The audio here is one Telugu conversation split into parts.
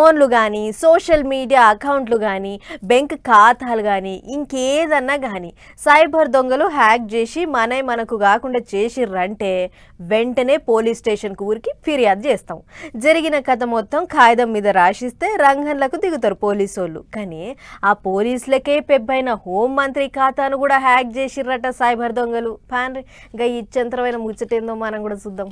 ఫోన్లు కానీ సోషల్ మీడియా అకౌంట్లు కానీ బ్యాంక్ ఖాతాలు కానీ ఇంకేదన్నా కానీ సైబర్ దొంగలు హ్యాక్ చేసి మనకు కాకుండా చేసిర్రంటే వెంటనే పోలీస్ స్టేషన్కు ఊరికి ఫిర్యాదు చేస్తాం. జరిగిన కథ మొత్తం కాగితం మీద రాసిస్తే రంగంలకు దిగుతారు పోలీసోళ్ళు. కానీ ఆ పోలీసులకే పెబ్బైన హోంమంత్రి ఖాతాను కూడా హ్యాక్ చేసిర్రట సైబర్ దొంగలు. పాన్రి ఇంకా ఇచ్చంతరమైన ముచ్చటేందో మనం కూడా చూద్దాం.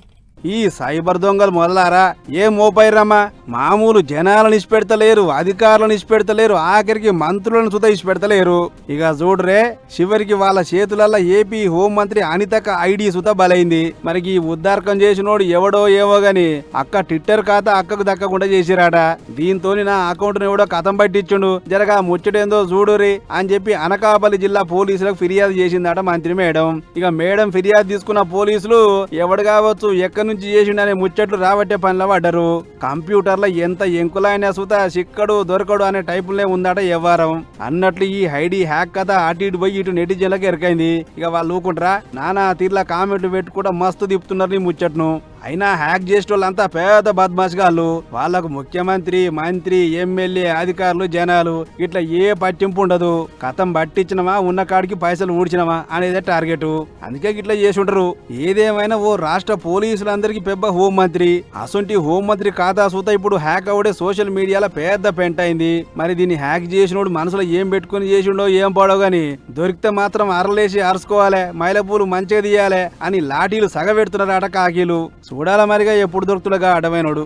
ఈ సైబర్ దొంగలు మొదలారా ఏం మోపైరమ్మా, మామూలు జనాలను ఇచ్చిపెడతలేరు, అధికారులను ఇచ్చిపెడతలేరు, ఆఖరికి మంత్రులను సుధా ఇచ్చిపెడతలేరు. ఇక చూడరే, చివరికి వాళ్ళ చేతులల్లో ఏపీ హోంమంత్రి అనితక ఐడి సుధా బలైంది. మరి ఈ ఉద్దారకం చేసినోడు ఎవడో ఏమో గాని అక్క ట్విట్టర్ ఖాతా అక్కకు దక్కకుండా చేసిరాట. దీంతో నా అకౌంట్ ఎవడో కథం పట్టించుండు, జరగా ముచ్చటేందో చూడురి అని చెప్పి అనకాపల్లి జిల్లా పోలీసులకు ఫిర్యాదు చేసిందట మంత్రి మేడం. ఇక మేడం ఫిర్యాదు తీసుకున్న పోలీసులు ఎవడు కావచ్చు, ఎక్కడి నుంచి చేసిండనే ముచ్చట్లు రాబట్టే పనిలో పడ్డారు. కంప్యూటర్లో ఎంత ఎంకులైన సుత చిక్కడు దొరకడు అనే టైపులనే ఉందట వ్యవహారం. అన్నట్లు ఈ ఐడి హ్యాక్ కథ అటు ఇటు పోయి ఇటు నెటిజన్లకు ఎరకైంది. ఇక వాళ్ళు ఊకుంటారా, నానా తీర్లా కామెంట్లు పెట్టి కూడా మస్తు తిప్పుతున్నారు నీ ముచ్చట్ను. అయినా హ్యాక్ చేసేటోళ్ళంతా పెద్ద బద్మాష్గాళ్ళు. వాళ్ళకు ముఖ్యమంత్రి, మంత్రి, ఎమ్మెల్యే, అధికారులు, జనాలు ఇట్లా ఏ పట్టింపు ఉండదు. కథం పట్టించినమా, ఉన్న కాడికి పైసలు ఊడ్చినమా అనేదే టార్గెట్. అందుకే ఇట్లా చేసి ఉంటారు. ఏదేమైనా ఓ రాష్ట్ర పోలీసులందరికీ పెద్ద హోంమంత్రి. అసొంటి హోంమంత్రి ఖాతా సూత ఇప్పుడు హ్యాక్ అవుడే సోషల్ మీడియాలో పెద్ద పెంట అయింది. మరి దీన్ని హ్యాక్ చేసినోడు మనసులో ఏం పెట్టుకుని చేసిండో ఏం పాడో గాని దొరికితే మాత్రం అరలేసి అరుచుకోవాలి, మైలపూలు మంచిగా తీయాలి అని లాఠీలు సగబెడుతున్నారట కాకీలు. చూడాల మరిగా ఎప్పుడు దొరుకుతుడగా అడమైనోడు.